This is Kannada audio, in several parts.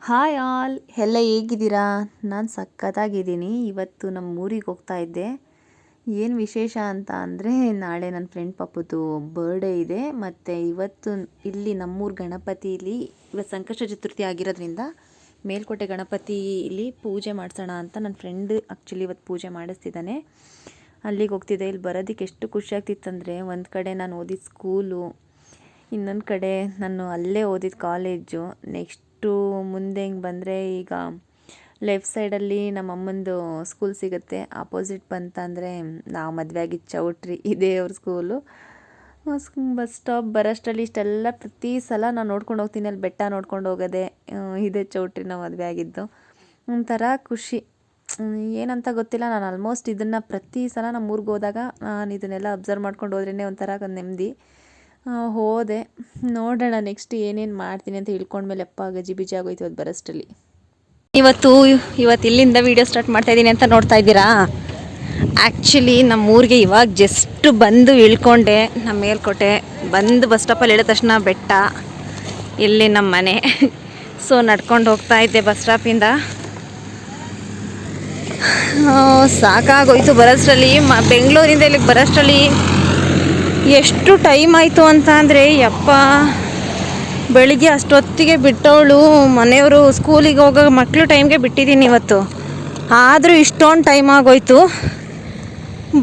ಹಾಯ್ ಆಲ್, ಎಲ್ಲ ಹೇಗಿದ್ದೀರಾ? ನಾನು ಸಖತ್ತಾಗಿದ್ದೀನಿ. ಇವತ್ತು ನಮ್ಮ ಊರಿಗೆ ಹೋಗ್ತಾ ಇದ್ದೆ. ಏನು ವಿಶೇಷ ಅಂತ ಅಂದರೆ, ನಾಳೆ ನನ್ನ ಫ್ರೆಂಡ್ ಪಾಪುದು ಬರ್ಡೇ ಇದೆ. ಮತ್ತು ಇವತ್ತು ಇಲ್ಲಿ ನಮ್ಮೂರು ಗಣಪತಿಲಿ ಇವತ್ತು ಸಂಕಷ್ಟ ಚತುರ್ಥಿ ಆಗಿರೋದ್ರಿಂದ ಮೇಲ್ಕೋಟೆ ಗಣಪತಿಲಿ ಪೂಜೆ ಮಾಡಿಸೋಣ ಅಂತ ನನ್ನ ಫ್ರೆಂಡ್ ಆ್ಯಕ್ಚುಲಿ ಇವತ್ತು ಪೂಜೆ ಮಾಡಿಸ್ತಿದ್ದಾನೆ. ಅಲ್ಲಿಗೆ ಹೋಗ್ತಿದ್ದೆ. ಇಲ್ಲಿ ಬರೋದಕ್ಕೆ ಎಷ್ಟು ಖುಷಿ ಆಗ್ತಿತ್ತಂದರೆ, ಒಂದು ಕಡೆ ನಾನು ಓದಿದ ಸ್ಕೂಲು, ಇನ್ನೊಂದು ಕಡೆ ನಾನು ಅಲ್ಲೇ ಓದಿದ ಕಾಲೇಜು. ನೆಕ್ಸ್ಟು ಮುಂದೆ ಹಿಂಗೆ ಬಂದರೆ ಈಗ ಲೆಫ್ಟ್ ಸೈಡಲ್ಲಿ ನಮ್ಮ ಅಮ್ಮಂದು ಸ್ಕೂಲ್ ಸಿಗುತ್ತೆ. ಆಪೋಸಿಟ್ ಬಂತಂದರೆ ನಾವು ಮದುವೆ ಆಗಿದ್ದು ಚೌಟ್ರಿ, ಇದೇ ಅವ್ರ ಸ್ಕೂಲು. ಬಸ್ ಸ್ಟಾಪ್ ಬರೋಷ್ಟರಲ್ಲಿ ಇಷ್ಟೆಲ್ಲ ಪ್ರತಿ ಸಲ ನಾನು ನೋಡ್ಕೊಂಡು ಹೋಗ್ತೀನಿ. ಅಲ್ಲಿ ಬೆಟ್ಟ ನೋಡ್ಕೊಂಡು ಹೋಗೋದೆ, ಇದೇ ಚೌಟ್ರಿ ನಾವು ಮದುವೆ ಆಗಿದ್ದು. ಒಂಥರ ಖುಷಿ, ಏನಂತ ಗೊತ್ತಿಲ್ಲ. ನಾನು ಆಲ್ಮೋಸ್ಟ್ ಇದನ್ನು ಪ್ರತಿ ಸಲ ನಮ್ಮ ಊರಿಗೆ ಹೋದಾಗ ನಾನು ಇದನ್ನೆಲ್ಲ ಅಬ್ಸರ್ವ್ ಮಾಡ್ಕೊಂಡು ಹೋದ್ರೇ ಒಂಥರ ನೆಮ್ಮದಿ. ಹೋದೆ, ನೋಡೋಣ ನೆಕ್ಸ್ಟ್ ಏನೇನು ಮಾಡ್ತೀನಿ ಅಂತ ತಿಳ್ಕೊಂಡ್ಮೇಲೆ ಅಪ್ಪ ಗಜಿಬಿಜಿ ಆಗೋಯ್ತು ಅದು ಬರೋಷ್ಟರಲ್ಲಿ. ಇವತ್ತು ಇಲ್ಲಿಂದ ವೀಡಿಯೋ ಸ್ಟಾರ್ಟ್ ಮಾಡ್ತಾಯಿದ್ದೀನಿ ಅಂತ ನೋಡ್ತಾ ಇದ್ದೀರಾ. ಆ್ಯಕ್ಚುಲಿ ನಮ್ಮ ಊರಿಗೆ ಇವಾಗ ಜಸ್ಟ್ ಬಂದು ಇಳ್ಕೊಂಡೆ. ನಮ್ಮ ಮೇಲ್ಕೋಟೆ ಬಂದು ಬಸ್ ಸ್ಟಾಪಲ್ಲಿ ಇಳಿದ ತಕ್ಷಣ ಬೆಟ್ಟ, ಇಲ್ಲಿ ನಮ್ಮ ಮನೆ. ಸೊ ನಡ್ಕೊಂಡು ಹೋಗ್ತಾ ಇದ್ದೆ ಬಸ್ ಸ್ಟಾಪಿಂದ. ಸಾಕಾಗೋಯ್ತು ಬರೋಷ್ಟರಲ್ಲಿ. ಬೆಂಗಳೂರಿಂದ ಇಲ್ಲಿಗೆ ಬರೋಷ್ಟರಲ್ಲಿ ಎಷ್ಟು ಟೈಮ್ ಆಯಿತು ಅಂತ ಅಂದರೆ, ಯಪ್ಪ, ಬೆಳಿಗ್ಗೆ ಅಷ್ಟೊತ್ತಿಗೆ ಬಿಟ್ಟವಳು. ಮನೆಯವರು ಸ್ಕೂಲಿಗೆ ಹೋಗೋ ಮಕ್ಕಳು ಟೈಮ್ಗೆ ಬಿಟ್ಟಿದ್ದೀನಿ ಇವತ್ತು. ಆದರೂ ಇಷ್ಟೊಂದು ಟೈಮ್ ಆಗೋಯ್ತು.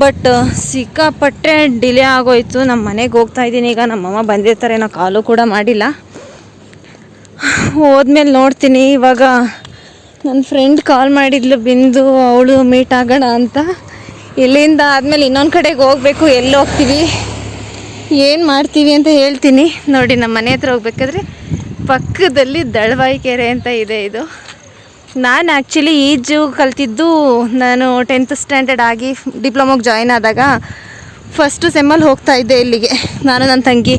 ಬಟ್ ಸಿಕ್ಕಾಪಟ್ಟೆ ಡಿಲೇ ಆಗೋಯ್ತು. ನಮ್ಮ ಮನೆಗೆ ಹೋಗ್ತಾಯಿದ್ದೀನಿ ಈಗ. ನಮ್ಮಮ್ಮ ಬಂದಿರ್ತಾರೆ, ನಾವು ಕಾಲು ಕೂಡ ಮಾಡಿಲ್ಲ. ಹೋದ್ಮೇಲೆ ನೋಡ್ತೀನಿ. ಇವಾಗ ನನ್ನ ಫ್ರೆಂಡ್ ಕಾಲ್ ಮಾಡಿದ್ಲು ಬಿಂದು, ಅವಳು ಮೀಟ್ ಆಗೋಣ ಅಂತ. ಇಲ್ಲಿಂದ ಆದಮೇಲೆ ಇನ್ನೊಂದು ಕಡೆಗೆ ಹೋಗಬೇಕು. ಎಲ್ಲಿ ಹೋಗ್ತೀವಿ, ಏನು ಮಾಡ್ತೀವಿ ಅಂತ ಹೇಳ್ತೀನಿ. ನೋಡಿ, ನಮ್ಮ ಮನೆ ಹತ್ರ ಹೋಗ್ಬೇಕಾದ್ರೆ ಪಕ್ಕದಲ್ಲಿ ದಳವಾಯಿ ಕೆರೆ ಅಂತ ಇದೆ. ಇದು ನಾನು ಆ್ಯಕ್ಚುಲಿ ಈಜು ಕಲ್ತಿದ್ದು ನಾನು 10th ಸ್ಟ್ಯಾಂಡರ್ಡ್ ಆಗಿ ಡಿಪ್ಲೊಮೋಗೆ ಜಾಯ್ನ್ ಆದಾಗ ಫಸ್ಟು ಸೆಮ್ಮಲ್ಲಿ ಹೋಗ್ತಾ ಇದ್ದೆ ಇಲ್ಲಿಗೆ. ನಾನು ನನ್ನ ತಂಗಿ,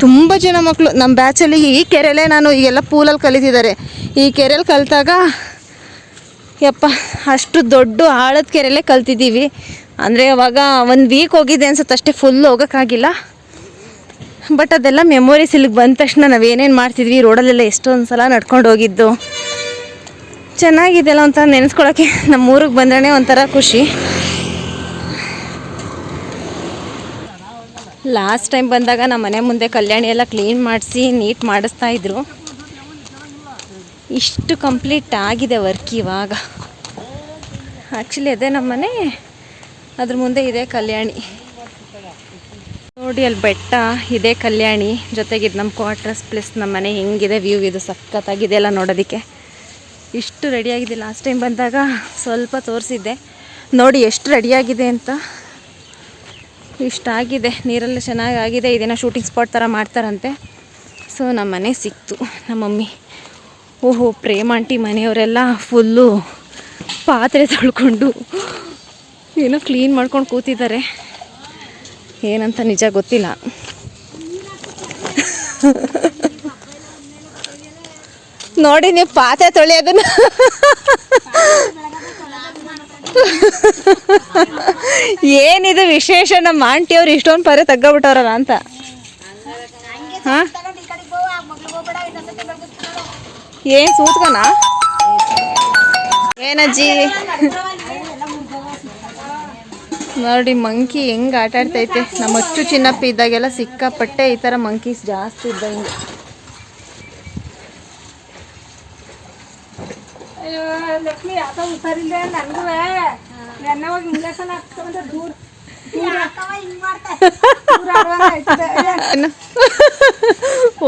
ತುಂಬ ಜನ ಮಕ್ಕಳು ನಮ್ಮ ಬ್ಯಾಚಲ್ಲಿ. ಈ ಕೆರೆಯಲ್ಲೇ ನಾನು ಈಗೆಲ್ಲ ಪೂಲಲ್ಲಿ ಕಲಿತಿದ್ದಾರೆ. ಈ ಕೆರೆಯಲ್ಲಿ ಕಲಿತಾಗ ಯಪ್ಪ, ಅಷ್ಟು ದೊಡ್ಡ ಆಳದ ಕೆರೆಯಲ್ಲೇ ಕಲ್ತಿದ್ದೀವಿ. ಅಂದರೆ ಅವಾಗ 1 ವೀಕ್ ಹೋಗಿದ್ದೆ ಅನ್ಸುತ್ತೆ ಅಷ್ಟೇ, ಫುಲ್ ಹೋಗೋಕ್ಕಾಗಿಲ್ಲ. ಬಟ್ ಅದೆಲ್ಲ ಮೆಮೊರೀಸ್. ಇಲ್ಲಿಗೆ ಬಂದ ತಕ್ಷಣ ನಾವೇನೇನು ಮಾಡ್ತಿದ್ವಿ, ರೋಡಲ್ಲೆಲ್ಲ ಎಷ್ಟೊಂದು ಸಲ ನಡ್ಕೊಂಡು ಹೋಗಿದ್ದು ಚೆನ್ನಾಗಿದೆಲ್ಲ ಒಂಥರ ನೆನೆಸ್ಕೊಳ್ಳೋಕ್ಕೆ. ನಮ್ಮ ಊರಿಗೆ ಬಂದ್ರೆ ಒಂಥರ ಖುಷಿ. ಲಾಸ್ಟ್ ಟೈಮ್ ಬಂದಾಗ ನಮ್ಮ ಮನೆ ಮುಂದೆ ಕಲ್ಯಾಣಿ ಎಲ್ಲ ಕ್ಲೀನ್ ಮಾಡಿಸಿ ನೀಟ್ ಮಾಡಿಸ್ತಾಯಿದ್ರು. ಇಷ್ಟು ಕಂಪ್ಲೀಟ್ ಆಗಿದೆ ವರ್ಕ್ ಇವಾಗ. ಆ್ಯಕ್ಚುಲಿ ಅದೇ ನಮ್ಮ ಮನೆ, ಅದ್ರ ಮುಂದೆ ಇದೆ ಕಲ್ಯಾಣಿ. ನೋಡಿ, ಅಲ್ಲಿ ಬೆಟ್ಟ ಇದೆ ಕಲ್ಯಾಣಿ, ಜೊತೆಗೆ ಇದು ನಮ್ಮ ಕ್ವಾರ್ಟರ್ಸ್ ಪ್ಲಸ್ ನಮ್ಮ ಮನೆ. ಹೆಂಗಿದೆ ವ್ಯೂ, ಇದು ಸಖತ್ತಾಗಿದೆ ಎಲ್ಲ ನೋಡೋದಕ್ಕೆ. ಇಷ್ಟು ರೆಡಿಯಾಗಿದೆ. ಲಾಸ್ಟ್ ಟೈಮ್ ಬಂದಾಗ ಸ್ವಲ್ಪ ತೋರಿಸಿದ್ದೆ, ನೋಡಿ ಎಷ್ಟು ರೆಡಿಯಾಗಿದೆ ಅಂತ. ಇಷ್ಟಾಗಿದೆ, ನೀರೆಲ್ಲ ಚೆನ್ನಾಗಾಗಿದೆ. ಇದೇನೋ ಶೂಟಿಂಗ್ ಸ್ಪಾಟ್ ಥರ ಮಾಡ್ತಾರಂತೆ. ಸೊ ನಮ್ಮ ಮನೆ ಸಿಕ್ತು. ನಮ್ಮ ಮಮ್ಮಿ, ಓಹೋ, ಪ್ರೇಮ್ ಆಂಟಿ ಮನೆಯವರೆಲ್ಲ ಫುಲ್ಲು ಪಾತ್ರೆ ತೊಳ್ಕೊಂಡು ಏನೋ ಕ್ಲೀನ್ ಮಾಡ್ಕೊಂಡು ಕೂತಿದ್ದಾರೆ. ಏನಂತ ನಿಜ ಗೊತ್ತಿಲ್ಲ. ನೋಡಿ, ನೀವು ಪಾತ್ರೆ ತೊಳೆಯೋದನ್ನ ಏನಿದು ವಿಶೇಷ? ನಮ್ಮ ಆಂಟಿಯವ್ರು ಇಷ್ಟೊಂದು ಪರೆ ತಗ್ಗೋಬಿಟ್ಟವ್ರಲ್ಲ ಅಂತ. ಹಾಂ, ಏನು ಸೂತ್ಕನ? ಏನಜ್ಜಿ ನೋಡಿ, ಮಂಕಿ ಹೆಂಗೆ ಆಟ ಆಡ್ತೈತೆ. ನಮ್ಮ ಅಚ್ಚು ಚಿನ್ನಪ್ಪ ಇದ್ದಾಗೆಲ್ಲ ಸಿಕ್ಕಾಪಟ್ಟೆ ಈ ಥರ ಮಂಕೀಸ್ ಜಾಸ್ತಿ ಇದ್ದ. ಹಿಂಗೆ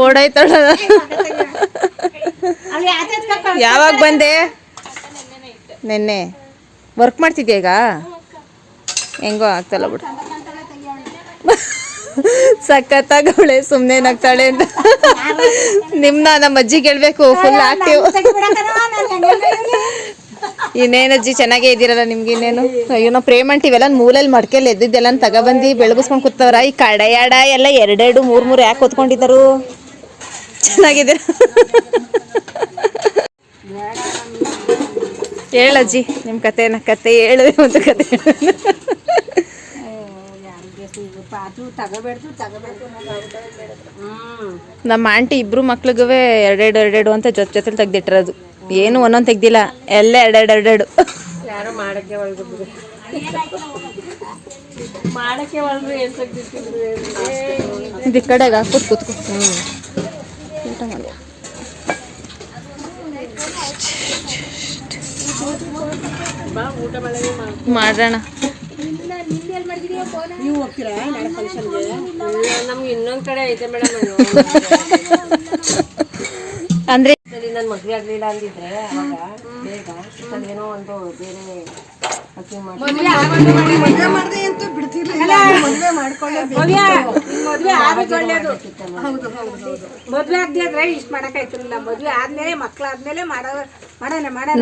ಓಡಾಯ್ತಾಳ. ಯಾವಾಗ ಬಂದೆ? ನೆನ್ನೆ. ವರ್ಕ್ ಮಾಡ್ತಿದ್ಯಾ ಈಗ? ಹೆಂಗೋ ಆಗ್ತಲ್ಲ ಬಿಡು. ಸಖತ್ತಾಗವಳೆ, ಸುಮ್ಮನೆ ನಗ್ತಾಳೆ ಅಂತ. ನಿಮ್ಮನ್ನ ನಮ್ಮ ಅಜ್ಜಿಗೆ ಹೇಳ್ಬೇಕು, ಫುಲ್ ಆಕ್ಟಿವ್. ಇನ್ನೇನಜ್ಜಿ, ಚೆನ್ನಾಗೇ ಇದ್ದೀರಲ್ಲ ನಿಮ್ಗೆ? ಇನ್ನೇನು? ಅಯ್ಯೋ, ನಾವು ಪ್ರೇಮ್ ಆಂಟಿ ಇವೆಲ್ಲ ಮೂಲೆಯಲ್ಲಿ ಮಡ್ಕೆಲ್ಲಿ ಎದ್ದಿದ್ದೆಲ್ಲ ತಗೊಬಂದು ಬೆಳಗಿಸ್ಕೊಂಡು ಕೂತವ್ರ. ಈ ಕಡೆಯಾಡ ಎಲ್ಲ 2-2, 3-3 ಯಾಕೆ ಕೂತ್ಕೊಂಡಿದ್ದರು? ಚೆನ್ನಾಗಿದ್ದೀರ? ಹೇಳಜ್ಜಿ ನಿಮ್ಮ ಕತೆನ. ಕತೆ ಹೇಳು, ಒಂದು ಕತೆ. ನಮ್ಮ ಆಂಟಿ ಇಬ್ರು ಮಕ್ಳಿಗೂ ಎರಡೆರಡು ಅಂತ ಜೊತೆಲಿ ತೆಗ್ದಿಟ್ಟಿರೋದು. ಏನು ಒಂದೊಂದು ತೆಗ್ದಿಲ್ಲ, ಎಲ್ಲ ಎರಡೆರಡು. ಯಾರೋ ಮಾಡಕ್ಕೆ ಒಳಗಿದ್ರು ಮಾಡಕ್ಕೆ ಒಳಗೆ ಏನು ತೆಗ್ದಿಟ್ಟಿದ್ರು ಇದು ಈ ಕಡೆಗೆ ಹಾಕ್ಬಿಟ್ಟು ಕೂತ್ಕೊ. ಊಟ ಮಾಡಿ ಬಾ, ಊಟ ಮಾಡೋಣ. ನೀವು ಹೋಗ್ತೀರಾ ನಾಳೆ ಫಂಕ್ಷನ್ಗೆ? ನಮ್ಗೆ ಇನ್ನೊಂದು ಕಡೆ ಐತೆ ಮೇಡಮ್. ಅಂದರೆ ನನ್ನ ಮದುವೆ ಆಗಲಿಲ್ಲ ಅಂದಿದ್ರೆ ಅವಾಗ ಬೇಗ ಏನೋ ಒಂದು ಬೇರೆ ಮದುವೆ ಆಗದಿದ್ರೆ ಇಷ್ಟು ಮಾಡಕ್ಕಾಯ್ತಿರ್ಲಿಲ್ಲ. ಮದುವೆ ಆದ್ಮೇಲೆ ಮಕ್ಕಳಾದ್ಮೇಲೆ ಮಾಡೋಣ.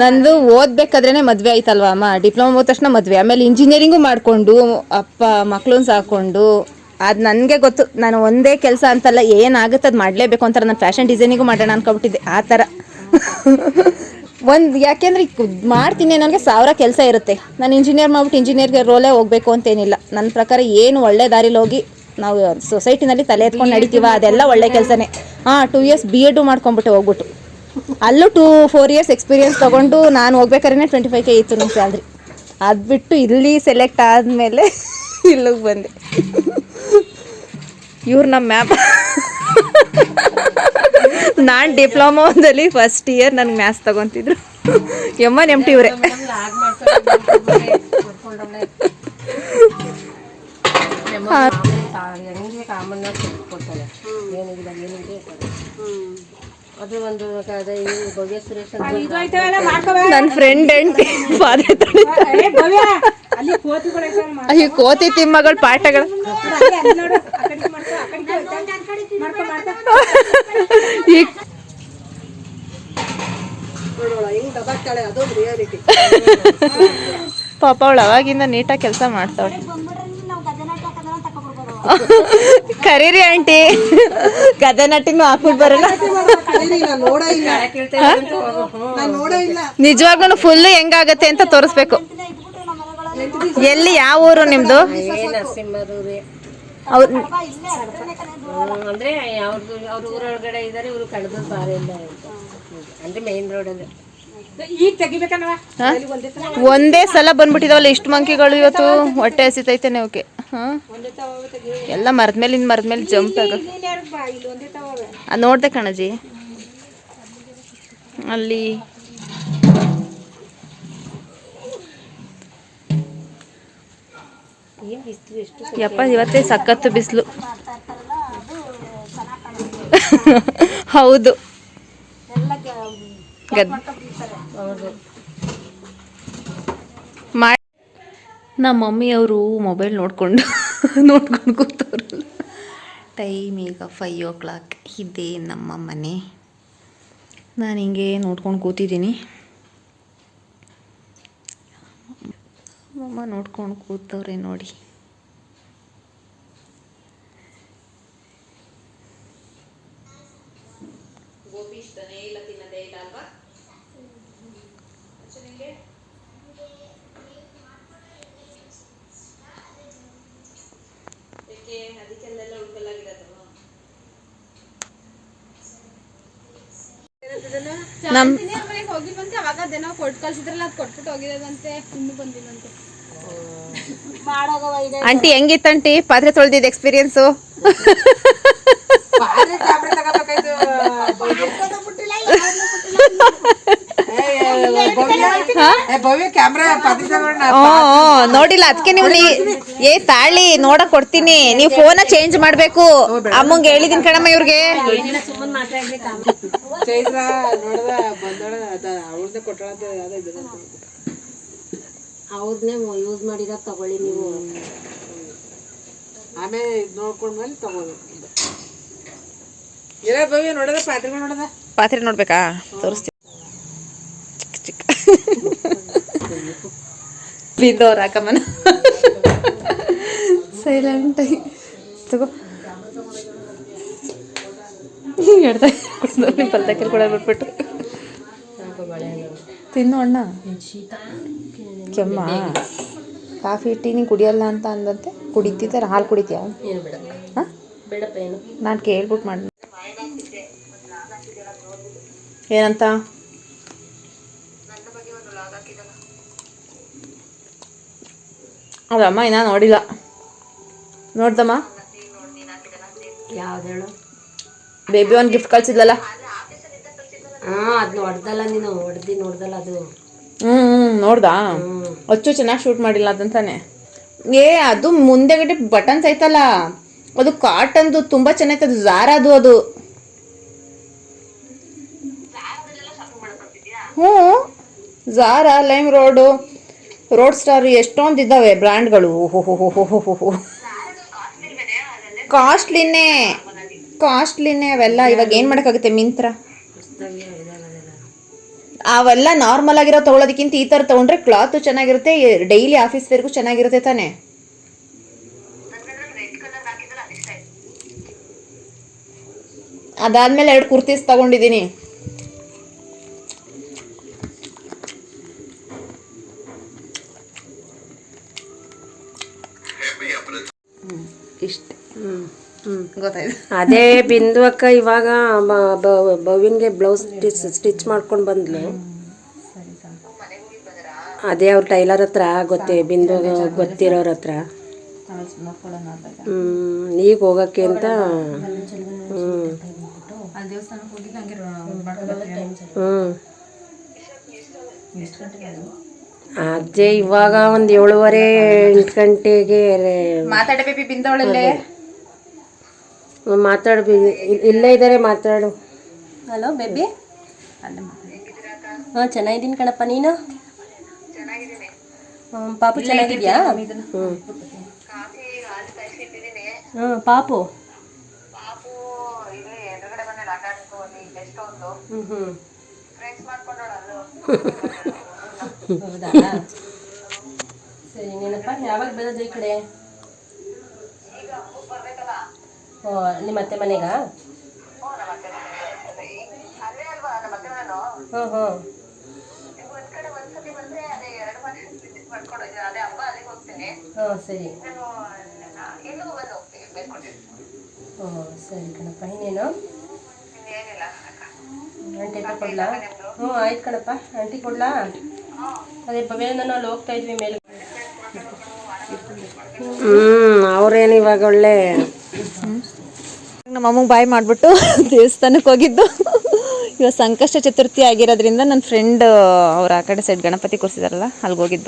ನಂದು ಓದ್ಬೇಕಾದ್ರೇನೆ ಮದ್ವೆ ಆಯ್ತಲ್ವಾ ಅಮ್ಮ. ಡಿಪ್ಲೊಮಾ ಹೋದ ತಕ್ಷಣ ಮದ್ವೆ, ಆಮೇಲೆ ಇಂಜಿನಿಯರಿಂಗು ಮಾಡ್ಕೊಂಡು ಅಪ್ಪ ಮಕ್ಳನ್ನ ಸಾಕೊಂಡು, ಅದು ನನಗೆ ಗೊತ್ತು. ನಾನು ಒಂದೇ ಕೆಲಸ ಅಂತಲ್ಲ, ಏನಾಗುತ್ತೆ ಅದು ಮಾಡಲೇಬೇಕು ಅಂತಾರೆ. ನಾನು ಫ್ಯಾಷನ್ ಡಿಸೈನಿಂಗು ಮಾಡೋಣ ಅನ್ಕೊಬಿಟ್ಟಿದ್ದೆ ಆ ಥರ. ಯಾಕೆಂದ್ರೆ ಮಾಡ್ತೀನಿ, ನನಗೆ 1000 ಕೆಲಸ ಇರುತ್ತೆ. ನಾನು ಇಂಜಿನಿಯರ್ ಮಾಡ್ಬಿಟ್ಟು ಇಂಜಿನಿಯರ್ಗೆ ರೋಲೇ ಹೋಗಬೇಕು ಅಂತೇನಿಲ್ಲ. ನನ್ನ ಪ್ರಕಾರ ಏನು ಒಳ್ಳೆ ದಾರಿಲಿ ಹೋಗಿ ನಾವು ಸೊಸೈಟಿನಲ್ಲಿ ತಲೆ ಎತ್ಕೊಂಡು ನಡಿತೀವ ಅದೆಲ್ಲ ಒಳ್ಳೆ ಕೆಲಸನೇ. 2 ಇಯರ್ಸ್ BEd ಮಾಡ್ಕೊಂಬಿಟ್ಟೆ ಹೋಗ್ಬಿಟ್ಟು. ಅಲ್ಲೂ 4 ಇಯರ್ಸ್ ಎಕ್ಸ್ಪೀರಿಯನ್ಸ್ ತೊಗೊಂಡು ನಾನು ಹೋಗ್ಬೇಕಾದ್ರೆ 25K ಇತ್ತು ನನ್ನ ಸ್ಯಾಲ್ರಿ. ಅದು ಬಿಟ್ಟು ಇಲ್ಲಿ ಸೆಲೆಕ್ಟ್ ಆದಮೇಲೆ ಇಲ್ಲಿಗೆ ಬಂದೆ. ಇವ್ರು ನಮ್ಮ ಮ್ಯಾಮ್. ನಾನು ಡಿಪ್ಲೊಮಾದಲ್ಲಿ ಫಸ್ಟ್ ಇಯರ್ ನನಗೆ ಮ್ಯಾಥ್ಸ್ ತೊಗೊತಿದ್ರು. MNMT ಇವರೇ. ನನ್ನ ಫ್ರೆಂಡ್ ಹೆಂಡ್ತಿ ಅಯ್ಯೋ ಕೋತಿ ತಿಮ್ಮಗಳ ಪಾಠಗಳು. ಈಗ ಪಾಪ ಅವಳು ಅವಾಗಿಂದ ನೀಟಾಗಿ ಕೆಲಸ ಮಾಡ್ತಾವಳೆ. ಕರೀರಿ ಆಂಟಿ, ಗದೆ ನಟಿನೂ ಹಾಕ್ಬಿಟ್ಟು ಬರೋಣ. ನಿಜವಾಗ್ಲೂ ಫುಲ್ ಹೆಂಗಾಗತ್ತೆ ಅಂತ ತೋರಿಸ್ಬೇಕು. ಎಲ್ಲಿ, ಯಾವ ಊರು ನಿಮ್ದು? ಅಂದ್ರೆ ಅವ್ರ ಊರೊಳಗಡೆ ಇದ್ದಾರೆ. ಇವರು ಕಳೆದ ಬಾರಿಲ್ಲ ಅಂದ್ರೆ ಮೇನ್ ರೋಡಲ್ಲಿ. ಈಗ ತೆಗಿಬೇಕಲ್ವ, ಒಂದೇ ಸಲ ಬಂದ್ಬಿಟ್ಟಿದಾವಲ್ಲ ಇಷ್ಟು ಮಂಕಿಗಳು. ಇವತ್ತು ಹೊಟ್ಟೆ ಹಸಿತೈತೆ ಓಕೆ. ಎಲ್ಲ ಮರದ ಮೇಲೆ ಜಂಪ್ ಆಗ ನೋಡ್ದೆ ಕಣಜಿ ಅಲ್ಲಿ. ಯಪ್ಪ ಇವತ್ತೇ ಸಖತ್ತು ಬಿಸಿಲು. ಹೌದು, ನಮ್ಮ ಮಮ್ಮಿಯವರು ಮೊಬೈಲ್ ನೋಡ್ಕೊಂಡು ಕೂತವ್ರಲ್ಲ. ಟೈಮ್ ಈಗ 5 o'clock. ಇದೇ ನಮ್ಮ ಮನೆ. ನಾನು ಹಿಂಗೆ ನೋಡ್ಕೊಂಡು ಕೂತಿದ್ದೀನಿ. ಅಮ್ಮ ನೋಡ್ಕೊಂಡು ಕೂತವ್ರೆ ನೋಡಿ. ಗೋಬಿ ಇಷ್ಟನೇ ಇಲ್ಲ, ತಿನ್ನೋದೇ ಇಲ್ಲ ಅಲ್ವಾ? ಅದಕ್ಕೆಲ್ಲ ಉಳ್ಕಲಾಗಿರೋದು. ಹೋಗಿಲ್ವಂತೆ ಅವಾಗ ಅದೇನೋ ಕೊಟ್ಟು ಕಳ್ಸಿದ್ರಲ್ಲ, ಅದು ಕೊಟ್ಬಿಟ್ಟು ಹೋಗಿರೋದಂತೆ. ಇನ್ನು ಬಂದಿಲ್ಲಂತೆ. ಆಂಟಿ ಹೆಂಗಿತ್ತಂಟಿ ಪಾತ್ರೆ ತೊಳೆದಿದ್ದ ಎಕ್ಸ್ಪೀರಿಯನ್ಸು? ನೋಡಿಲ್ಲ ಅದಕ್ಕೆ ನೀವು ತಾಳಿ ನೋಡಕ್ ಕೊಡ್ತೀನಿ. ನೀವು ಫೋನ ಚೇಂಜ್ ಮಾಡ್ಬೇಕು. ಅಮ್ಮಂಗೆ ಹೇಳಿದೀನಿ ಕಣಮ್ಮ ಇವ್ರಿಗೆ. ಅವ್ರನ್ನೇ ಯೂಸ್ ಮಾಡಿರೋ ತಗೊಳ್ಳಿ ನೀವು. ಆಮೇಲೆ ನೋಡ್ಕೊಂಡ್ಮೇಲೆ ತಗೋದು. ನೋಡದ ಪಾತ್ರೆ ನೋಡ್ಬೇಕಾ? ತೋರಿಸ್ತೀನಿ. ಚಿಕ್ಕ ಬಿದ್ದವ್ರ ಹಾಕಮ್ಮನ ಸೈಲೆಂಟ್ ಆಗಿ ತಗೋ. ಹೇಳ್ತಾ ಪಲ್ತಕ್ಕೆ ಕೂಡ ಬಿಟ್ಬಿಟ್ಟು ತಿನ್ನು ಅಣ್ಣ. ಕೆಮ್ಮ ಕಾಫಿ ಟೀ ನೀನು ಕುಡಿಯಲ್ಲ ಅಂತ ಅಂದಂತೆ ಕುಡಿತಿದ್ದಾರೆ. ಹಾಲು ಕುಡಿತೀಯ? ಹಾಂ ಬೇಡಪ್ಪ. ಏನು ನಾನು ಕೇಳ್ಬಿಟ್ಟು ಮಾಡಿ ಏನಂತ ಅದಮ್ಮ ಇನ್ನೂ ನೋಡಿಲ್ಲ. ನೋಡ್ದಮ್ಮ ಯಾವ್ದು ಹೇಳು? ಬೇಬಿ ಒಂದು ಗಿಫ್ಟ್ ಕಳ್ಸಿದ್ಲಲ್ಲ. ಹಾಂ ಅದು ಹೊಡ್ದಲ್ಲ, ನೀನು ನೋಡ್ದಲ್ಲ ಅದು. ನೋಡ್ದಾ? ಅಚ್ಚು ಚೆನ್ನಾಗಿ ಶೂಟ್ ಮಾಡಿಲ್ಲ ಅದಂತಾನೆ. ಅದು ಮುಂದೆಗಡೆ ಬಟನ್ಸ್ ಐತಲ್ಲ, ಅದು ಕಾಟನ್ದು ತುಂಬ ಚೆನ್ನಾಗಿತ್ತು. ಝಾರಾದು ಅದು. ಹ್ಞೂ, ಝಾರಾ, ಲೈಮ್ ರೋಡ್ ಸ್ಟಾರ್ ಎಷ್ಟೊಂದು ಇದ್ದಾವೆ ಬ್ರ್ಯಾಂಡ್ಗಳು. ಓಹೋ ಕಾಸ್ಟ್ಲಿನೇ ಅವೆಲ್ಲ. ಇವಾಗ ಏನು ಮಾಡೋಕ್ಕಾಗುತ್ತೆ, ಮಿಂತ್ರ ಅವೆಲ್ಲ ನಾರ್ಮಲ್ ಆಗಿರೋ ತೊಗೊಳೋದಕ್ಕಿಂತ ಈ ಥರ ತೊಗೊಂಡ್ರೆ ಕ್ಲಾತು ಚೆನ್ನಾಗಿರುತ್ತೆ, ಡೈಲಿ ಆಫೀಸ್ ವೇರ್ಗೂ ಚೆನ್ನಾಗಿರುತ್ತೆ ತಾನೇ. ಅದಾದ್ಮೇಲೆ 2 ಕುರ್ತೀಸ್ ತಗೊಂಡಿದ್ದೀನಿ. ಇಷ್ಟೇ. ಗೊತ್ತಾಯ್ತು. ಅದೇ ಬಿಂದು ಅಕ್ಕ ಇವಾಗ ಬವಿನ್ಗೆ ಬ್ಲೌಸ್ ಸ್ಟಿಚ್ ಮಾಡ್ಕೊಂಡು ಬಂದ್ಲು. ಅದೇ ಅವ್ರ ಟೈಲರ್ ಹತ್ರ ಬಿಂದು ಗೊತ್ತಿರೋರ ಹತ್ರ. ಈಗ ಹೋಗಕ್ಕೆ ಅಂತ. ಅದೇ ಇವಾಗ ಒಂದು 7:30-8 ಗಂಟೆಗೆ ಮಾತಾಡಬೇಬಿ ಬಿಂದವಳಲ್ಲೇ ಇಲ್ಲೇ ಇದ್ದಾರೆ, ಮಾತಾಡು. Hello baby. ಹಾಂ ಚೆನ್ನಾಗಿದ್ದೀನಿ ಕಣಪ್ಪ, ನೀನು? ಪಾಪು ಚೆನ್ನಾಗಿದ್ಯಾ? ಹ್ಞೂ ಪಾಪು ಹೌದಾ? ಸರಿ, ನೀನಪ್ಪ ಯಾವಾಗ ಬರೋದು ಈ ಕಡೆ? ಓ, ನಿಮ್ಮ ಅತ್ತೆ ಮನೆಗಾ? ಹ್ಞೂ ಹ್ಞೂ. ಹಾಂ ಸರಿ. ಹ್ಞೂ ಸರಿ ಕಣಪ್ಪ. ಇನ್ನೇನು ಆಂಟಿ ಹತ್ರ ಕೊಡ್ಲಾ? ಹ್ಞೂ ಆಯ್ತು ಕಣಪ್ಪ, ಆಂಟಿ ಕೊಡ್ಲಾ? ಅದೇ ಭವ್ಯನ ಅಲ್ಲಿ ಹೋಗ್ತಾ ಇದ್ವಿ ಮೇಲೆ. ಅವ್ರೇನು ಇವಾಗ ಒಳ್ಳೆ ನಮ್ಮ ಅಮ್ಮಗೆ ಬಾಯ್ ಮಾಡಿಬಿಟ್ಟು ದೇವಸ್ಥಾನಕ್ಕೆ ಹೋಗಿದ್ದು. ಇವಾಗ ಸಂಕಷ್ಟ ಚತುರ್ಥಿ ಆಗಿರೋದ್ರಿಂದ ನನ್ನ ಫ್ರೆಂಡ್ ಅವ್ರ ಆ ಕಡೆ ಸೈಡ್ ಗಣಪತಿ ಕೂರಿಸಿದಾರಲ್ಲ, ಅಲ್ಲಿಗೆ ಹೋಗಿದ್ದು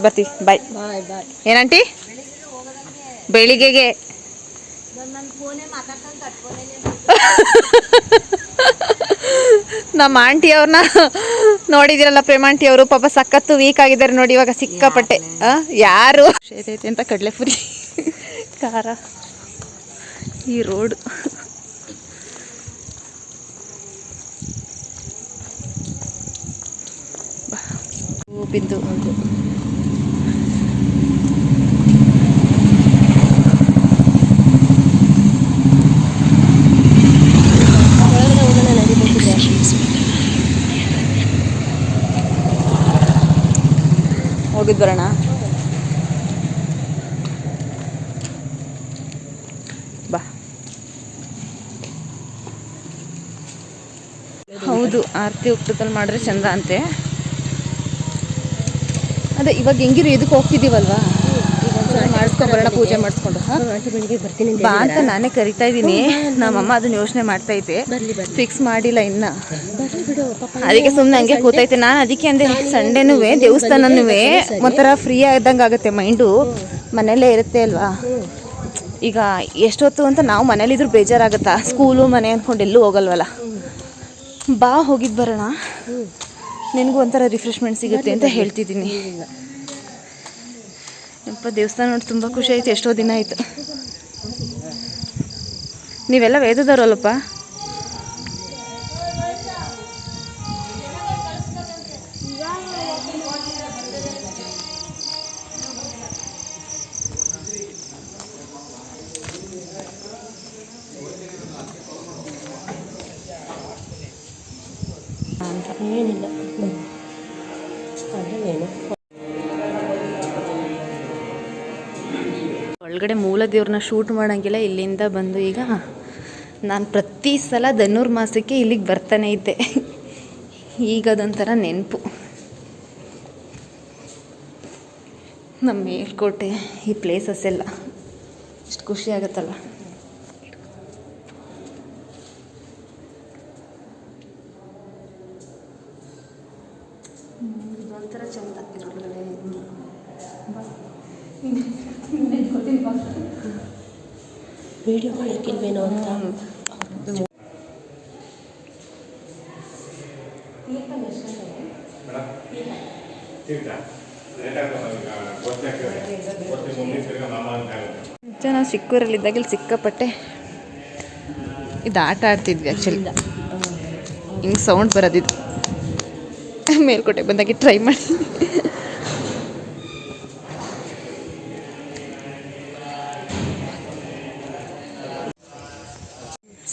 ಬರ್ತೀವಿ. ಬಾಯ್. ಏನಂಟಿ? ಬೆಳಿಗ್ಗೆಗೆ ನಮ್ಮ ಆಂಟಿ ಅವ್ರನ್ನ ನೋಡಿದಿರಲ್ಲ, ಪ್ರೇಮ ಆಂಟಿ ಅವರು ಪಾಪ ಸಖತ್ತು ವೀಕ್ ಆಗಿದ್ದಾರೆ ನೋಡಿ ಇವಾಗ ಸಿಕ್ಕಾಪಟ್ಟೆ. ಯಾರು ಶೇತೈತೆ ಅಂತ ಕಡಲೆಪುರಿ ಖಾರ. ಈ ರೋಡ್ ಬಿದ್ದು ಹೋಗಿದ್ದು ಬರೋಣ. ಬಾ. ಹೌದು, ಆರತಿ ಉಪ್ಪದಲ್ಲಿ ಮಾಡಿದ್ರೆ ಚಂದ ಅಂತೆ. ಅದೇ ಇವಾಗ ಹೆಂಗಿರು ಇದಕ್ಕೆ ಹೋಗ್ತಿದ್ದೀವಲ್ವಾ, ಮಾಡಿಸ್ಕೊಂಬರೋಣ, ಪೂಜೆ ಮಾಡಿಸ್ಕೊಂಡು ಬಾ ಅಂತ ನಾನೇ ಕರಿತಾ ಇದ್ದೀನಿ. ನಮ್ಮಮ್ಮ ಅದನ್ನ ಯೋಚನೆ ಮಾಡ್ತೈತೆ, ಫಿಕ್ಸ್ ಮಾಡಿಲ್ಲ ಇನ್ನು. ಅದಕ್ಕೆ ಸುಮ್ಮನೆ ಹಂಗೆ ಕೂತೈತೆ. ನಾನು ಅದಕ್ಕೆ ಅಂದೆ, ಸಂಡೇನೂ ದೇವಸ್ಥಾನನೂ ಒಂಥರ ಫ್ರೀ ಆದಂಗೆ ಆಗುತ್ತೆ ಮೈಂಡು. ಮನೆಯಲ್ಲೇ ಇರುತ್ತೆ ಅಲ್ವಾ. ಈಗ ಎಷ್ಟೊತ್ತು ಅಂತ ನಾವು ಮನೇಲಿದ್ರು ಬೇಜಾರಾಗುತ್ತಾ, ಸ್ಕೂಲು ಮನೆ ಅಂದ್ಕೊಂಡು ಎಲ್ಲೂ ಹೋಗಲ್ವಲ್ಲ. ಬಾ ಹೋಗಿದ್ದು ಬರೋಣ, ನಿನಗೂ ಒಂಥರ ರಿಫ್ರೆಶ್ಮೆಂಟ್ ಸಿಗುತ್ತೆ ಅಂತ ಹೇಳ್ತಿದ್ದೀನಿ. ಯಪ್ಪ, ದೇವಸ್ಥಾನ ನೋಡಿ ತುಂಬ ಖುಷಿ ಆಯಿತು. ಎಷ್ಟೋ ದಿನ ಆಯಿತು. ನೀವೆಲ್ಲ ವೇದದವರಲ್ಲಪ್ಪ. ಏನಿಲ್ಲ. ಒಳಗಡೆ ಮೂಲ ದೇವ್ರನ್ನ ಶೂಟ್ ಮಾಡೋಂಗಿಲ್ಲ. ಇಲ್ಲಿಂದ ಬಂದು ಈಗ ನಾನು ಪ್ರತಿ ಸಲ ಧನುರ್ಮಾಸಕ್ಕೆ ಇಲ್ಲಿಗೆ ಬರ್ತಾನೆ ಇದ್ದೆ. ಈಗ ಅದೊಂಥರ ನೆನಪು. ನಮ್ಮ ಮೇಲ್ಕೋಟೆ ಈ ಪ್ಲೇಸಸ್ ಎಲ್ಲ ಎಷ್ಟು ಖುಷಿ ಆಗುತ್ತಲ್ಲ. ಇದೊಂಥರ ಚಂದ ಇದ್ರೊಳಗಡೆ ವಿಡಿಯೋ ಮಾಡೋಕ್ಕಿಲ್ವೇನೋ ಅಂತ. ನಾವು ಚಿಕ್ಕೂರಲ್ಲಿದ್ದಾಗ ಇಲ್ಲಿ ಸಿಕ್ಕಾಪಟ್ಟೆ ಇದು ಆಟ ಆಡ್ತಿದ್ವಿ. ಆ್ಯಕ್ಚುಲಿ ಹಿಂಗೆ ಸೌಂಡ್ ಬರೋದಿದ್ದು ಮೇಲ್ಕೋಟೆ ಬಂದಾಗೆ ಟ್ರೈ ಮಾಡಿ.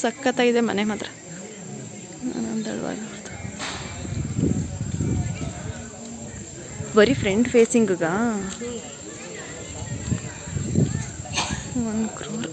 ಸಖತ್ತಾಗಿದೆ ಮನೆ ಮಾತ್ರ. ಬರೀ ಫ್ರಂಟ್ ಫೇಸಿಂಗ 1 crore.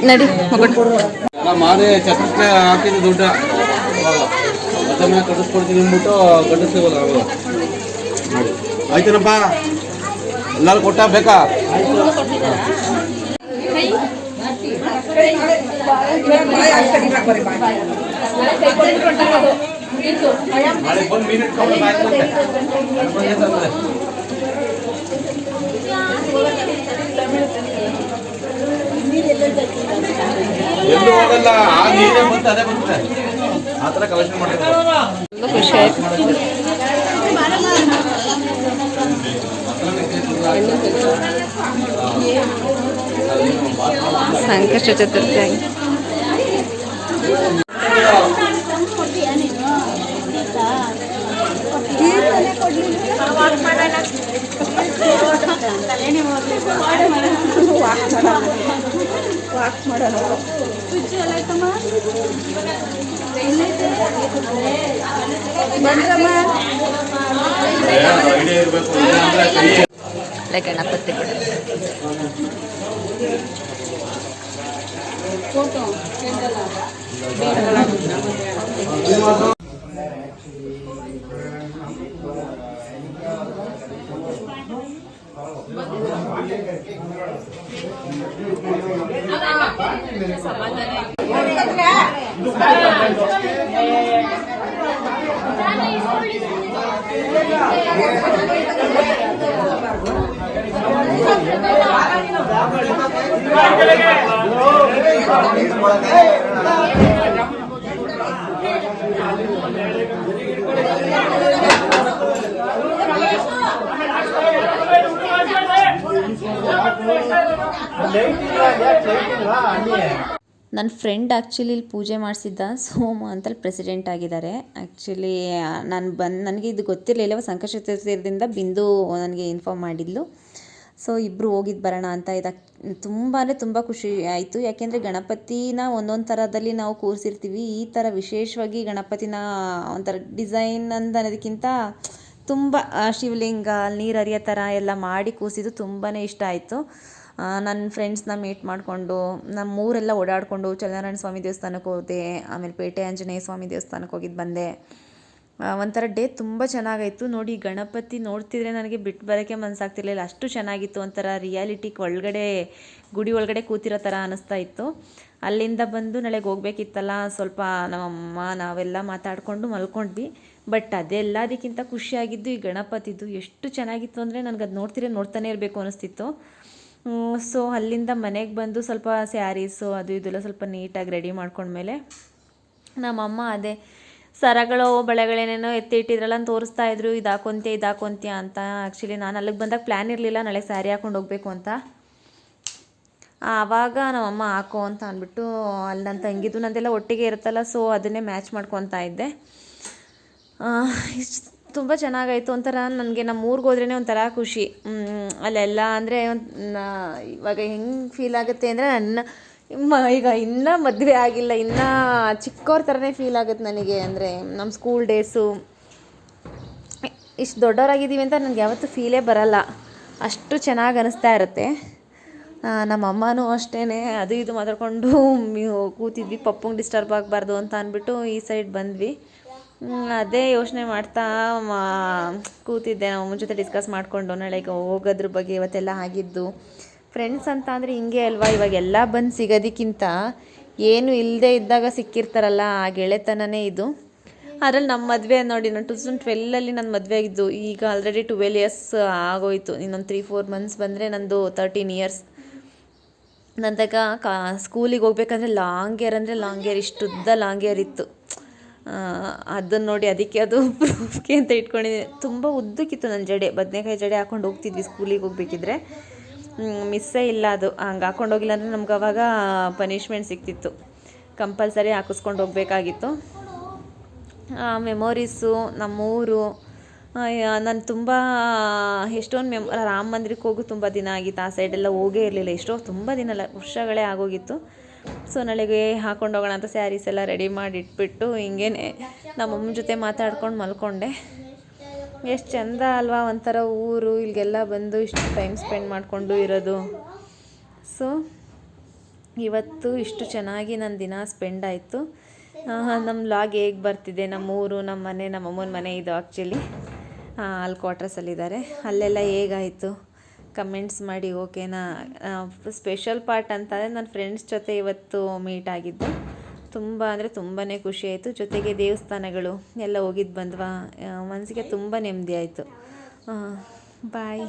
ನಡಿ ಮಾದೇ ಚಕ್ರಕ್ಕೆ ಹಾಕಿದ ದುಡ್ಡ ಅದನ್ನ ಕಟ್ಟಿಸ್ಕೊಡ್ತೀನಿ ಅಂದ್ಬಿಟ್ಟು ಕಟ್ಟಿಸ್ತೀವಲ್ಲ ಅವಾಗ ನೋಡಿ. ಆಯ್ತೇನಪ್ಪ ಎಲ್ಲರೂ ಕೊಟ್ಟ ಬೇಕಾ? ಎಲ್ಲೂ ಹೋಗಲ್ಲ, ಆ ನೀರೇ ಬಂತು ಅದೇ ಬರುತ್ತೆ. ಆ ಥರ ಕಲೆಕ್ಷನ್ ಮಾಡ್ತಾರೆ. ಖುಷಿ ಆಯ್ತು. ಸಂಕಷ್ಟ ಚತುರ್ಥಿ ಆಗಿ ಗಣಪತಿ ನನ್ನ ಫ್ರೆಂಡ್ ಆ್ಯಕ್ಚುಲಿ ಇಲ್ಲಿ ಪೂಜೆ ಮಾಡಿಸಿದ್ದ ಸೋಮ ಅಂತಲ್ಲಿ ಪ್ರೆಸಿಡೆಂಟ್ ಆಗಿದ್ದಾರೆ. ಆ್ಯಕ್ಚುಲಿ ನನಗೆ ಇದು ಗೊತ್ತಿರಲಿಲ್ಲ. ಸಂಕಷ್ಟ ಚತುರ್ಥಿಯಿಂದ ಬಿಂದು ನನಗೆ ಇನ್ಫಾರ್ಮ್ ಮಾಡಿದ್ಲು. ಸೊ ಇಬ್ಬರು ಹೋಗಿದ್ದು ಬರೋಣ ಅಂತ. ತುಂಬ ತುಂಬ ಖುಷಿ ಆಯಿತು. ಯಾಕೆಂದರೆ ಗಣಪತಿನ ಒಂದೊಂದು ಥರದಲ್ಲಿ ನಾವು ಕೂರಿಸಿರ್ತೀವಿ. ಈ ಥರ ವಿಶೇಷವಾಗಿ ಗಣಪತಿನ ಒಂಥರ ಡಿಸೈನ್ ಅಂತ ಅನ್ನೋದಕ್ಕಿಂತ ತುಂಬ ಶಿವಲಿಂಗ ನೀರು ಹರಿಯೋ ಥರ ಎಲ್ಲ ಮಾಡಿ ಕೂರಿಸಿದ್ದು ತುಂಬಾ ಇಷ್ಟ ಆಯಿತು. ನನ್ನ ಫ್ರೆಂಡ್ಸ್ನ ಮೀಟ್ ಮಾಡಿಕೊಂಡು ನಮ್ಮೂರೆಲ್ಲ ಓಡಾಡಿಕೊಂಡು ಚಲನಾರಾಯಣ ಸ್ವಾಮಿ ದೇವಸ್ಥಾನಕ್ಕೆ ಹೋದೆ. ಆಮೇಲೆ ಪೇಟೆ ಆಂಜನೇಯ ಸ್ವಾಮಿ ದೇವಸ್ಥಾನಕ್ಕೆ ಹೋಗಿದ್ದು ಬಂದೆ. ಒಂಥರ ಡೇ ತುಂಬ ಚೆನ್ನಾಗಾಯಿತು. ನೋಡಿ ಗಣಪತಿ ನೋಡ್ತಿದ್ರೆ ನನಗೆ ಬಿಟ್ಟು ಬರೋಕ್ಕೆ ಮನಸ್ಸಾಗ್ತಿರ್ಲಿಲ್ಲ, ಅಷ್ಟು ಚೆನ್ನಾಗಿತ್ತು. ಒಂಥರ ರಿಯಾಲಿಟಿ ಒಳಗಡೆ ಗುಡಿ ಒಳಗಡೆ ಕೂತಿರೋ ಥರ ಅನ್ನಿಸ್ತಾ ಇತ್ತು. ಅಲ್ಲಿಂದ ಬಂದು ನಾಳೆಗೆ ಹೋಗ್ಬೇಕಿತ್ತಲ್ಲ, ಸ್ವಲ್ಪ ನಮ್ಮಮ್ಮ ನಾವೆಲ್ಲ ಮಾತಾಡಿಕೊಂಡು ಮಲ್ಕೊಂಡ್ವಿ. ಬಟ್ ಅದೆಲ್ಲದಕ್ಕಿಂತ ಖುಷಿಯಾಗಿದ್ದು ಈ ಗಣಪತಿದು ಎಷ್ಟು ಚೆನ್ನಾಗಿತ್ತು ಅಂದರೆ ನನಗೆ ಅದು ನೋಡ್ತಾನೆ ಇರಬೇಕು ಅನ್ನಿಸ್ತಿತ್ತು. ಸೊ ಅಲ್ಲಿಂದ ಮನೆಗೆ ಬಂದು ಸ್ವಲ್ಪ ಸ್ಯಾರೀಸು ಅದು ಇದೆಲ್ಲ ಸ್ವಲ್ಪ ನೀಟಾಗಿ ರೆಡಿ ಮಾಡ್ಕೊಂಡ್ಮೇಲೆ ನಮ್ಮಮ್ಮ ಅದೇ ಸರಗಳು ಬಳೆಗಳೇನೇನೋ ಎತ್ತಿ ಇಟ್ಟಿದ್ರಲ್ಲ ಅಂತ ತೋರಿಸ್ತಾಯಿದ್ರು. ಇದು ಹಾಕೊಂತೀಯ ಅಂತ. ಆ್ಯಕ್ಚುಲಿ ನಾನು ಅಲ್ಲಿಗೆ ಬಂದಾಗ ಪ್ಲ್ಯಾನ್ ಇರಲಿಲ್ಲ ನಾಳೆ ಸ್ಯಾರಿ ಹಾಕ್ಕೊಂಡು ಹೋಗಬೇಕು ಅಂತ. ಆವಾಗ ನಮ್ಮಮ್ಮ ಹಾಕೋ ಅಂತ ಅಂದ್ಬಿಟ್ಟು ಅಲ್ಲಿ ನನ್ನ ತಂಗಿದ್ದು ನಂದೆಲ್ಲ ಒಟ್ಟಿಗೆ ಇರುತ್ತಲ್ಲ, ಸೊ ಅದನ್ನೇ ಮ್ಯಾಚ್ ಮಾಡ್ಕೊತಾ ಇದ್ದೆ. ತುಂಬ ಚೆನ್ನಾಗಾಯಿತು. ಒಂಥರ ನನಗೆ ನಮ್ಮ ಊರಿಗೆ ಹೋದ್ರೇ ಒಂಥರ ಖುಷಿ. ಅಲ್ಲೆಲ್ಲ ಅಂದರೆ ಇವಾಗ ಹೆಂಗೆ ಫೀಲ್ ಆಗುತ್ತೆ ಅಂದರೆ ಈಗ ಇನ್ನೂ ಮದುವೆ ಆಗಿಲ್ಲ, ಇನ್ನೂ ಚಿಕ್ಕವ್ರ ಥರನೇ ಫೀಲ್ ಆಗುತ್ತೆ ನನಗೆ. ಅಂದರೆ ನಮ್ಮ ಸ್ಕೂಲ್ ಡೇಸು ಇಷ್ಟು ದೊಡ್ಡವರಾಗಿದ್ದೀವಿ ಅಂತ ನನಗೆ ಯಾವತ್ತೂ ಫೀಲೇ ಬರಲ್ಲ, ಅಷ್ಟು ಚೆನ್ನಾಗಿ ಅನ್ನಿಸ್ತಾ ಇರುತ್ತೆ. ನಮ್ಮ ಅಮ್ಮನೂ ಅಷ್ಟೇ ಅದು ಇದು ಮಾತಾಡಿಕೊಂಡು ಕೂತಿದ್ವಿ, ಪಪ್ಪಂಗೆ ಡಿಸ್ಟರ್ಬ್ ಆಗಬಾರ್ದು ಅಂತ ಅಂದ್ಬಿಟ್ಟು ಈ ಸೈಡ್ ಬಂದ್ವಿ. ಅದೇ ಯೋಚನೆ ಮಾಡ್ತಾ ಕೂತಿದ್ದೆ, ನಮ್ಮ ಅಮ್ಮನ ಜೊತೆ ಡಿಸ್ಕಸ್ ಮಾಡಿಕೊಂಡು ನಾಳೆಗೆ ಹೋಗೋದ್ರ ಬಗ್ಗೆ ಇವತ್ತೆಲ್ಲ ಆಗಿದ್ದು. ಫ್ರೆಂಡ್ಸ್ ಅಂತ ಅಂದರೆ ಹಿಂಗೆ ಅಲ್ವಾ, ಇವಾಗೆಲ್ಲ ಬಂದು ಸಿಗೋದಕ್ಕಿಂತ ಏನು ಇಲ್ಲದೆ ಇದ್ದಾಗ ಸಿಕ್ಕಿರ್ತಾರಲ್ಲ ಆ ಗೆಳೆತನನೇ ಇದು. ಅದ್ರಲ್ಲಿ ನಮ್ಮ ಮದುವೆ ನೋಡಿ, ನಾನು 2012 ನನ್ನ ಮದುವೆ ಆಗಿದ್ದು, ಈಗ ಆಲ್ರೆಡಿ 12 ಇಯರ್ಸ್ ಆಗೋಯ್ತು. ಇನ್ನೊಂದು 3-4 ಮಂತ್ಸ್ ಬಂದರೆ ನಂದು 13 ಇಯರ್ಸ್. ನಂದಾಗ ಸ್ಕೂಲಿಗೆ ಹೋಗ್ಬೇಕಂದ್ರೆ ಲಾಂಗ್ ಹೇರ್ ಅಂದರೆ ಲಾಂಗ್ ಹೇರ್, ಇಷ್ಟುದ್ದ ಲಾಂಗ್ ಹೇರ್ ಇತ್ತು. ಅದನ್ನು ನೋಡಿ ಅದಕ್ಕೆ ಅದು ಪ್ರೂಫ್ಗೆ ಅಂತ ಇಟ್ಕೊಂಡಿದ್ದೀನಿ. ತುಂಬ ಉದ್ದಕ್ಕಿತ್ತು ನನ್ನ ಜಡೆ, ಬದನೇಕಾಯಿ ಜಡೆ ಹಾಕೊಂಡು ಹೋಗ್ತಿದ್ವಿ ಸ್ಕೂಲಿಗೆ ಹೋಗ್ಬೇಕಿದ್ರೆ. ಮಿಸ್ಸೇ ಇಲ್ಲ ಅದು. ಹಂಗೆ ಹಾಕೊಂಡು ಹೋಗಿಲ್ಲ ಅಂದರೆ ನಮ್ಗೆ ಅವಾಗ ಪನಿಷ್ಮೆಂಟ್ ಸಿಗ್ತಿತ್ತು, ಕಂಪಲ್ಸರಿ ಹಾಕಿಸ್ಕೊಂಡು ಹೋಗ್ಬೇಕಾಗಿತ್ತು. ಮೆಮೊರೀಸು, ನಮ್ಮೂರು, ನಾನು ತುಂಬ ಎಷ್ಟೊಂದು ರಾಮ ಮಂದಿರಕ್ಕೆ ಹೋಗು ತುಂಬ ದಿನ ಆಗಿತ್ತು. ಆ ಸೈಡೆಲ್ಲ ಹೋಗೇ ಇರಲಿಲ್ಲ, ತುಂಬ ದಿನ ಅಲ್ಲ, ವರ್ಷಗಳೇ ಆಗೋಗಿತ್ತು. ಸೊ ನಾಳೆಗೆ ಹಾಕೊಂಡು ಹೋಗೋಣ ಅಂತ ಸ್ಯಾರೀಸ್ ಎಲ್ಲ ರೆಡಿ ಮಾಡಿ ಇಟ್ಬಿಟ್ಟು ಹಿಂಗೇ ನಮ್ಮಮ್ಮನ ಜೊತೆ ಮಾತಾಡ್ಕೊಂಡು ಮಲ್ಕೊಂಡೆ. ಎಷ್ಟು ಚೆಂದ ಅಲ್ವಾ ಒಂಥರ ಊರು, ಇಲ್ಲಿಗೆಲ್ಲ ಬಂದು ಇಷ್ಟು ಟೈಮ್ ಸ್ಪೆಂಡ್ ಮಾಡಿಕೊಂಡು ಇರೋದು. ಸೊ ಇವತ್ತು ಇಷ್ಟು ಚೆನ್ನಾಗಿ ನನ್ನ ದಿನ ಸ್ಪೆಂಡ್ ಆಯಿತು. ನಮ್ಮ ಲಾಗ್ ಹೇಗೆ ಬರ್ತಿದೆ, ನಮ್ಮೂರು, ನಮ್ಮ ಮನೆ, ನಮ್ಮಮ್ಮನ ಮನೆ ಇದು ಆ್ಯಕ್ಚುಲಿ ಅಲ್ಲಿ ಕ್ವಾರ್ಟರ್ಸಲ್ಲಿದ್ದಾರೆ. ಅಲ್ಲೆಲ್ಲ ಹೇಗಾಯಿತು ಕಮೆಂಟ್ಸ್ ಮಾಡಿ, ಓಕೆನಾ. ಸ್ಪೆಷಲ್ ಪಾರ್ಟ್ ಅಂತಂದರೆ ನನ್ನ ಫ್ರೆಂಡ್ಸ್ ಜೊತೆ ಇವತ್ತು ಮೀಟ್ ಆಗಿದ್ದು, ತುಂಬ ಅಂದರೆ ತುಂಬಾ ಖುಷಿ ಆಯಿತು. ಜೊತೆಗೆ ದೇವಸ್ಥಾನಗಳು ಎಲ್ಲ ಹೋಗಿದ್ದು ಬಂದ್ವಾ, ಮನಸ್ಸಿಗೆ ತುಂಬ ನೆಮ್ಮದಿ ಆಯಿತು. ಬಾಯ್.